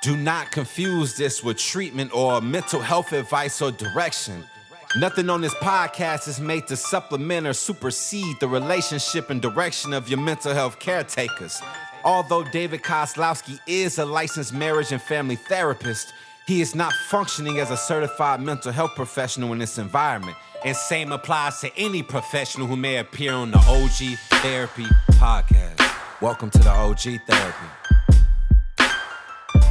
Do not confuse this with treatment or mental health advice or direction. Nothing on this podcast is made to supplement or supersede the relationship and direction of your mental health caretakers. Although David Kozlowski is a licensed marriage and family therapist, he is not functioning as a certified mental health professional in this environment. And same applies to any professional who may appear on the OG Therapy podcast. Welcome to the OG Therapy.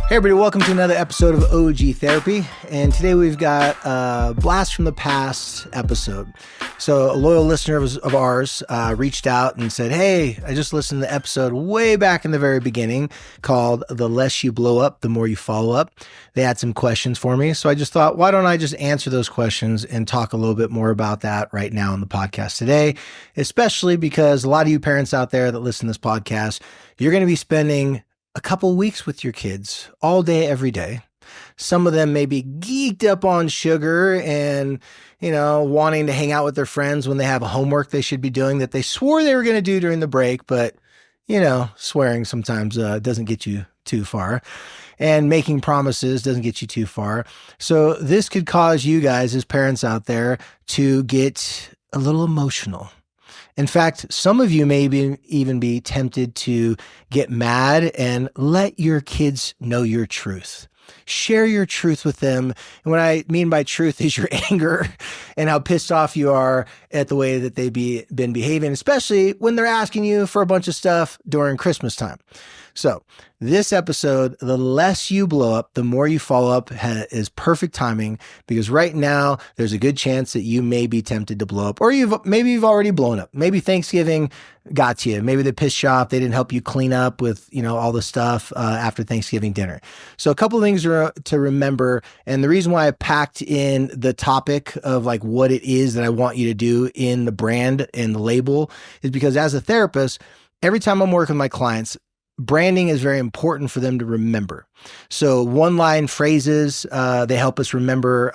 Hey everybody, welcome to another episode of OG Therapy, and today we've got a Blast from the Past episode. So a loyal listener of ours reached out and said, hey, I just listened to the episode way back in the very beginning called The Less You Blow Up, The More You Follow Up. They had some questions for me, so I just thought, why don't I just answer those questions and talk a little bit more about that right now in the podcast today, especially because a lot of you parents out there that listen to this podcast, you're going to be spending a couple weeks with your kids all day, every day. Some of them may be geeked up on sugar and, wanting to hang out with their friends when they have homework they should be doing that they swore they were going to do during the break. But, swearing sometimes doesn't get you too far, and making promises doesn't get you too far. So this could cause you guys as parents out there to get a little emotional. In fact, some of you may even be tempted to get mad and let your kids know your truth. Share your truth with them. And what I mean by truth is your anger and how pissed off you are at the way that they've been behaving, especially when they're asking you for a bunch of stuff during Christmas time. So this episode, The Less You Blow Up, The More You Follow Up, is perfect timing because right now there's a good chance that you may be tempted to blow up, or maybe you've already blown up. Maybe Thanksgiving got to you. Maybe they pissed you off. They didn't help you clean up with, all the stuff after Thanksgiving dinner. So a couple of things to remember. And the reason why I packed in the topic of like what it is that I want you to do in the brand and the label is because as a therapist, every time I'm working with my clients, branding is very important for them to remember. So one-line phrases, they help us remember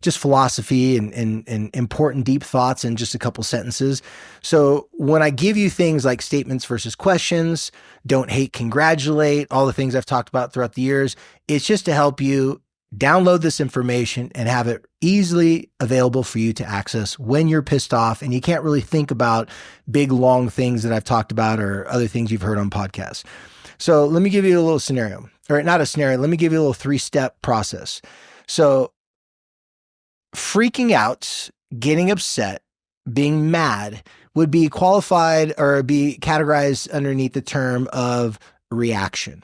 just philosophy and important deep thoughts in just a couple sentences. So when I give you things like statements versus questions, don't hate, congratulate, all the things I've talked about throughout the years, it's just to help you download this information and have it easily available for you to access when you're pissed off and you can't really think about big, long things that I've talked about or other things you've heard on podcasts. So let me give you a little scenario, or not a scenario. Let me give you a little 3-step process. So freaking out, getting upset, being mad would be qualified or be categorized underneath the term of reaction.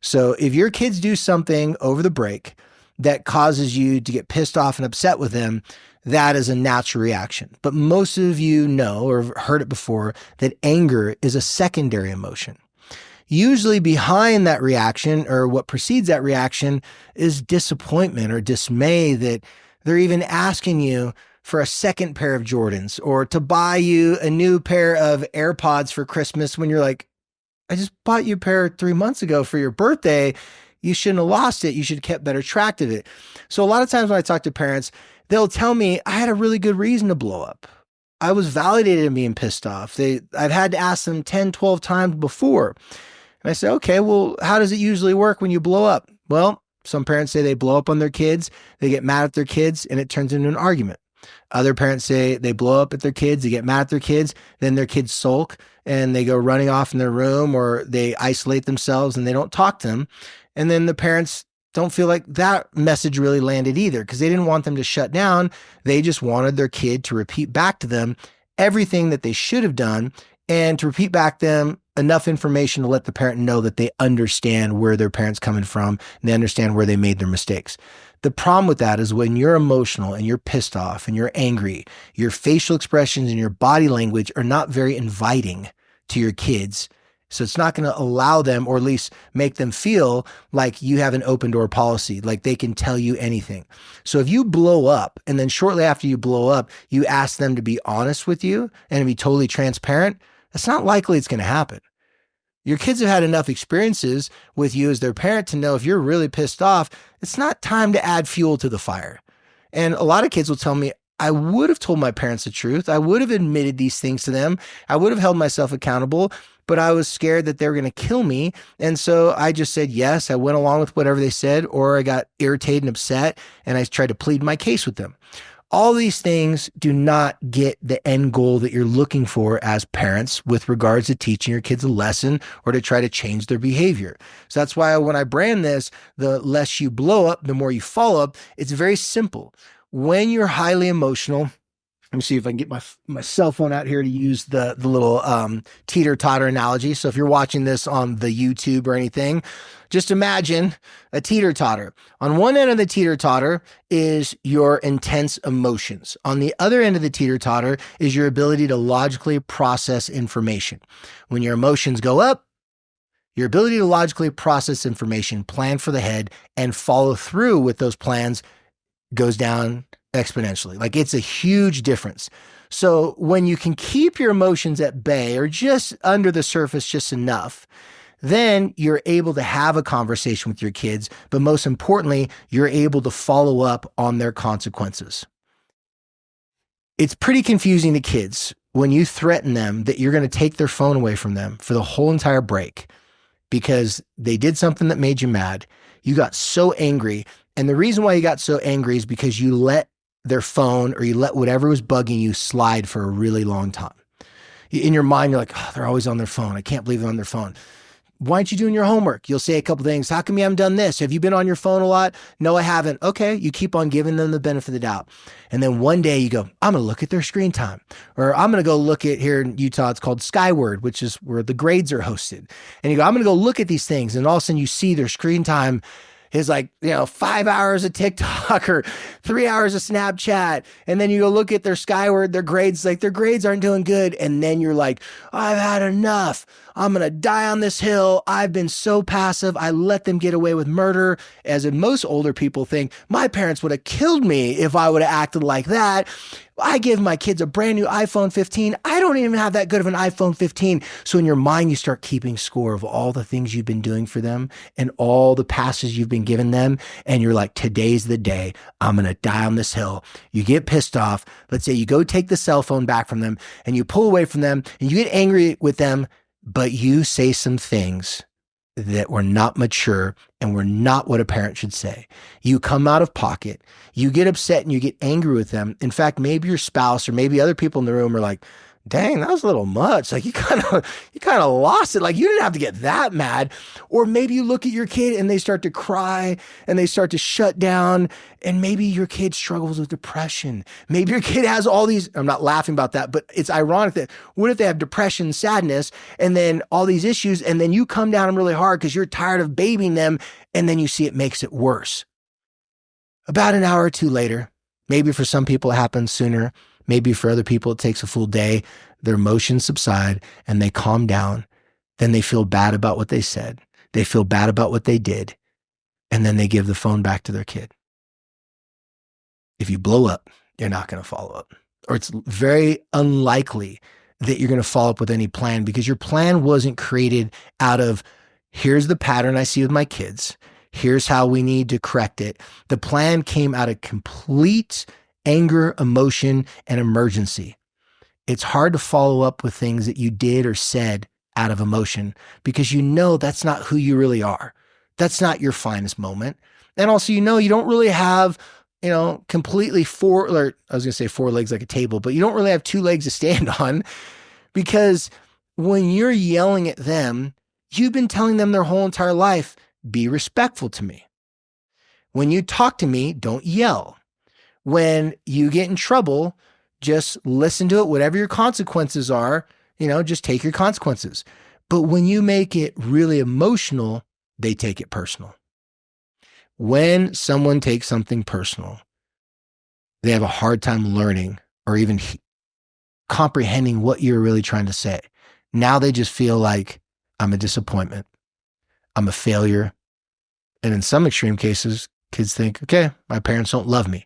So if your kids do something over the break that causes you to get pissed off and upset with them, that is a natural reaction. But most of you know or have heard it before that anger is a secondary emotion. Usually behind that reaction or what precedes that reaction is disappointment or dismay that they're even asking you for a second pair of Jordans or to buy you a new pair of AirPods for Christmas when you're like, I just bought you a pair 3 months ago for your birthday. You shouldn't have lost it. You should have kept better track of it. So a lot of times when I talk to parents, they'll tell me I had a really good reason to blow up. I was validated in being pissed off. I've had to ask them 10, 12 times before. And I say, okay, well, how does it usually work when you blow up? Well, some parents say they blow up on their kids. They get mad at their kids and it turns into an argument. Other parents say they blow up at their kids, they get mad at their kids, then their kids sulk and they go running off in their room or they isolate themselves and they don't talk to them. And then the parents don't feel like that message really landed either because they didn't want them to shut down. They just wanted their kid to repeat back to them everything that they should have done and to repeat back to them enough information to let the parent know that they understand where their parent's coming from and they understand where they made their mistakes. The problem with that is when you're emotional and you're pissed off and you're angry, your facial expressions and your body language are not very inviting to your kids. So it's not going to allow them, or at least make them feel like you have an open door policy, like they can tell you anything. So if you blow up and then shortly after you blow up, you ask them to be honest with you and to be totally transparent, it's not likely it's going to happen. Your kids have had enough experiences with you as their parent to know if you're really pissed off, it's not time to add fuel to the fire. And a lot of kids will tell me, I would have told my parents the truth. I would have admitted these things to them. I would have held myself accountable, but I was scared that they were going to kill me. And so I just said yes. I went along with whatever they said, or I got irritated and upset and I tried to plead my case with them. All these things do not get the end goal that you're looking for as parents with regards to teaching your kids a lesson or to try to change their behavior. So that's why when I brand this, the less you blow up, the more you follow up. It's very simple. When you're highly emotional, let me see if I can get my cell phone out here to use the little teeter-totter analogy. So if you're watching this on the YouTube or anything, just imagine a teeter-totter. On one end of the teeter-totter is your intense emotions. On the other end of the teeter-totter is your ability to logically process information. When your emotions go up, your ability to logically process information, plan for the head, and follow through with those plans goes down exponentially. Like, it's a huge difference. So when you can keep your emotions at bay or just under the surface just enough, then you're able to have a conversation with your kids. But most importantly, you're able to follow up on their consequences. It's pretty confusing to kids when you threaten them that you're going to take their phone away from them for the whole entire break because they did something that made you mad. You got so angry. And the reason why you got so angry is because you let their phone or you let whatever was bugging you slide for a really long time. In your mind, you're like, oh, they're always on their phone. I can't believe they're on their phone. Why aren't you doing your homework? You'll say a couple things. How come you haven't done this? Have you been on your phone a lot? No, I haven't. Okay. You keep on giving them the benefit of the doubt. And then one day you go, I'm going to look at their screen time. Or I'm going to go look at, here in Utah, it's called Skyward, which is where the grades are hosted. And you go, I'm going to go look at these things. And all of a sudden you see their screen time is like, 5 hours of TikTok or 3 hours of Snapchat. And then you go look at their Skyward, their grades, like their grades aren't doing good. And then you're like, I've had enough. I'm going to die on this hill. I've been so passive. I let them get away with murder. As in most older people think, my parents would have killed me if I would have acted like that. I give my kids a brand new iPhone 15. I don't even have that good of an iPhone 15. So in your mind, you start keeping score of all the things you've been doing for them and all the passes you've been giving them. And you're like, today's the day. I'm going to die on this hill. You get pissed off. Let's say you go take the cell phone back from them and you pull away from them and you get angry with them, but you say some things that were not mature and were not what a parent should say. You come out of pocket, you get upset and you get angry with them. In fact, maybe your spouse or maybe other people in the room are like, dang, that was a little much. Like you kind of lost it. Like you didn't have to get that mad. Or maybe you look at your kid and they start to cry and they start to shut down. And maybe your kid struggles with depression. Maybe your kid has all these, I'm not laughing about that, but it's ironic that what if they have depression, sadness, and then all these issues, and then you come down on them really hard because you're tired of babying them. And then you see it makes it worse. About an hour or two later, maybe for some people it happens sooner. Maybe for other people, it takes a full day. Their emotions subside and they calm down. Then they feel bad about what they said. They feel bad about what they did. And then they give the phone back to their kid. If you blow up, you're not going to follow up. Or it's very unlikely that you're going to follow up with any plan because your plan wasn't created out of, here's the pattern I see with my kids. Here's how we need to correct it. The plan came out of complete anger, emotion, and emergency. It's hard to follow up with things that you did or said out of emotion because you know that's not who you really are. That's not your finest moment. And also, you don't really have, completely four legs like a table, but you don't really have two legs to stand on because when you're yelling at them, you've been telling them their whole entire life, be respectful to me. When you talk to me, don't yell. When you get in trouble, just listen to it. Whatever your consequences are, just take your consequences. But when you make it really emotional, they take it personal. When someone takes something personal, they have a hard time learning or even comprehending what you're really trying to say. Now they just feel like I'm a disappointment. I'm a failure. And in some extreme cases, kids think, okay, my parents don't love me.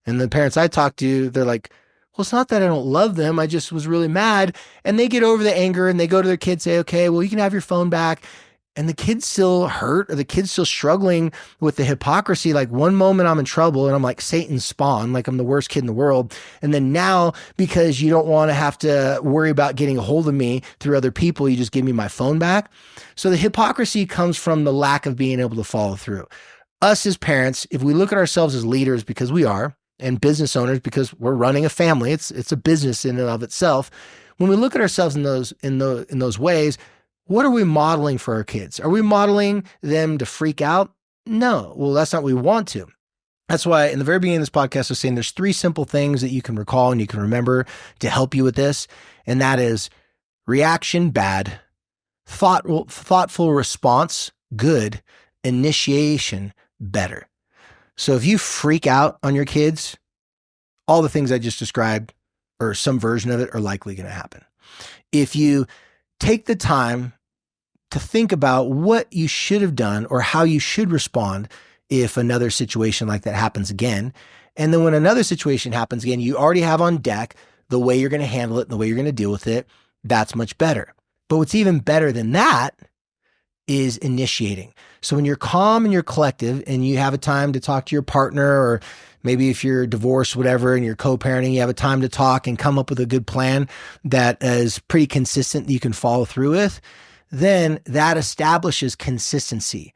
And the parents I talk to, they're like, well, it's not that I don't love them. I just was really mad. And they get over the anger and they go to their kids, say, okay, well, you can have your phone back. and the kid's still hurt or the kid's still struggling with the hypocrisy. Like one moment I'm in trouble and I'm like Satan's spawn, like I'm the worst kid in the world. And then now, because you don't want to have to worry about getting a hold of me through other people, you just give me my phone back. So the hypocrisy comes from the lack of being able to follow through. Us as parents, if we look at ourselves as leaders, because we are, and business owners, because we're running a family, it's a business in and of itself. When we look at ourselves in those ways, what are we modeling for our kids? Are we modeling them to freak out? No. Well, that's not what we want to. That's why in the very beginning of this podcast, I was saying there's 3 simple things that you can recall and you can remember to help you with this. And that is reaction, bad; thoughtful response, good; initiation, better. So if you freak out on your kids, all the things I just described or some version of it are likely going to happen. If you take the time to think about what you should have done or how you should respond if another situation like that happens again, and then when another situation happens again, you already have on deck the way you're going to handle it and the way you're going to deal with it, that's much better. But what's even better than that is initiating. So when you're calm and you're collective and you have a time to talk to your partner, or maybe if you're divorced, whatever, and you're co-parenting, you have a time to talk and come up with a good plan that is pretty consistent that you can follow through with, then that establishes consistency.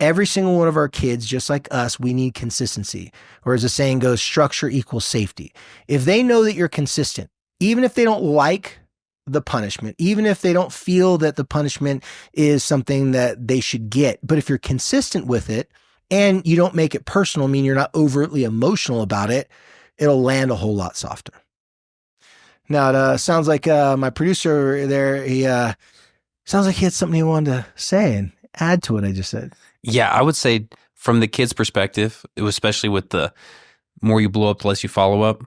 Every single one of our kids, just like us, we need consistency. Or as the saying goes, structure equals safety. If they know that you're consistent, even if they don't like the punishment, even if they don't feel that the punishment is something that they should get, but if you're consistent with it and you don't make it personal, I mean, you're not overtly emotional about it, it'll land a whole lot softer. Now, it sounds like my producer there, he sounds like he had something he wanted to say and add to what I just said. Yeah, I would say from the kid's perspective, it was especially with the more you blow up, the less you follow up.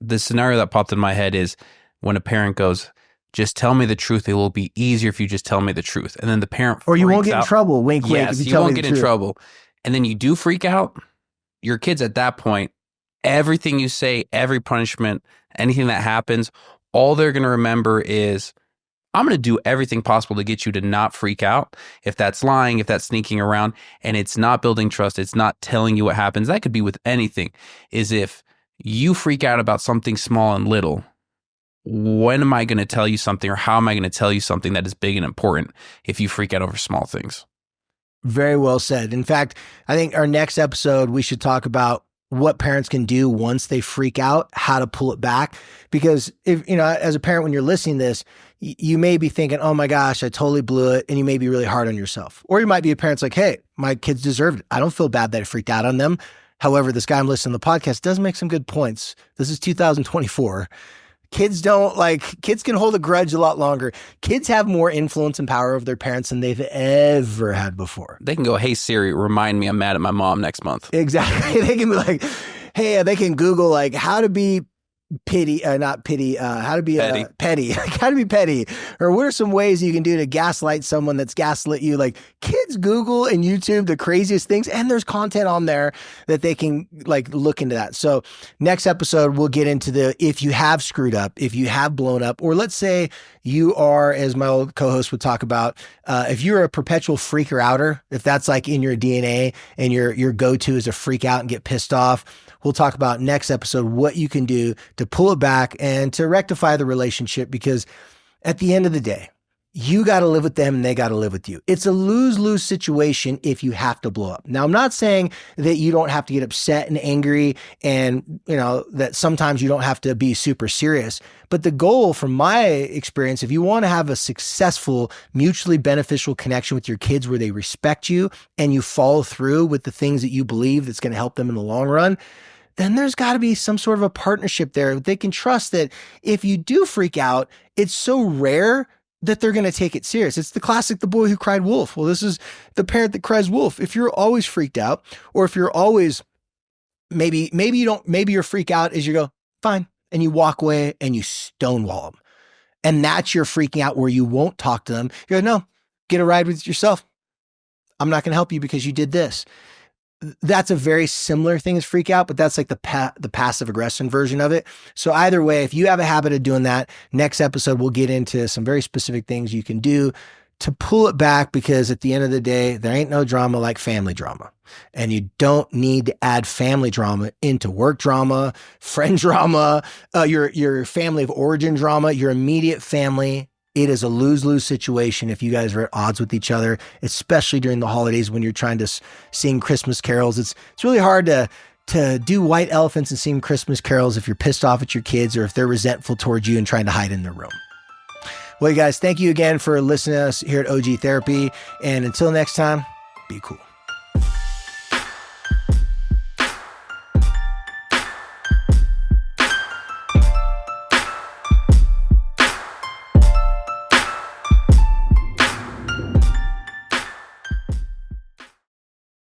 The scenario that popped in my head is when a parent goes, just tell me the truth. It will be easier if you just tell me the truth. And then the parent or you won't get out. in trouble. Wink, wink. Yes, you won't get in trouble. And then you do freak out. Your kids at that point, everything you say, every punishment, anything that happens, all they're going to remember is, I'm going to do everything possible to get you to not freak out. If that's lying, if that's sneaking around, and it's not building trust, it's not telling you what happens. That could be with anything. Is if you freak out about something small and little, when am I going to tell you something, or how am I going to tell you something that is big and important if you freak out over small things? Very well said. In fact, I think our next episode, we should talk about what parents can do once they freak out, how to pull it back. Because if, as a parent, when you're listening to this, you may be thinking, oh my gosh, I totally blew it. And you may be really hard on yourself. Or you might be a parent's like, hey, my kids deserved it. I don't feel bad that I freaked out on them. However, this guy I'm listening to the podcast does make some good points. This is 2024. Kids can hold a grudge a lot longer. Kids have more influence and power over their parents than they've ever had before. They can go, hey, Siri, remind me I'm mad at my mom next month. Exactly. They can be like, hey, they can Google how to be not pity, how to be petty, how to be petty, or what are some ways you can do to gaslight someone that's gaslit you? Like, kids Google and YouTube the craziest things, and there's content on there that they can look into that. So next episode, we'll get into if you have screwed up, if you have blown up, or let's say you are, as my old co-host would talk about, if you're a perpetual freaker outer, if that's in your DNA and your go-to is to freak out and get pissed off. We'll talk about next episode what you can do to pull it back and to rectify the relationship, because at the end of the day, you got to live with them and they got to live with you. It's a lose-lose situation if you have to blow up. Now, I'm not saying that you don't have to get upset and angry and, that sometimes you don't have to be super serious. But the goal, from my experience, if you want to have a successful, mutually beneficial connection with your kids where they respect you and you follow through with the things that you believe that's going to help them in the long run, then there's got to be some sort of a partnership there. They can trust that if you do freak out, it's so rare that they're going to take it serious. It's the classic, the boy who cried wolf. Well, this is the parent that cries wolf. If you're always freaked out, or if you're always, maybe your freak out is you go, fine, and you walk away and you stonewall them. And that's your freaking out where you won't talk to them. You go, no, get a ride with yourself. I'm not going to help you because you did this. That's a very similar thing as freak out, but that's the passive aggression version of it. So either way, if you have a habit of doing that, next episode, we'll get into some very specific things you can do to pull it back, because at the end of the day, there ain't no drama like family drama. And you don't need to add family drama into work drama, friend drama, your family of origin drama, your immediate family. It is a lose-lose situation if you guys are at odds with each other, especially during the holidays when you're trying to sing Christmas carols. It's really hard to do white elephants and sing Christmas carols if you're pissed off at your kids or if they're resentful towards you and trying to hide in their room. Well, you guys, thank you again for listening to us here at OG Therapy. And until next time, be cool.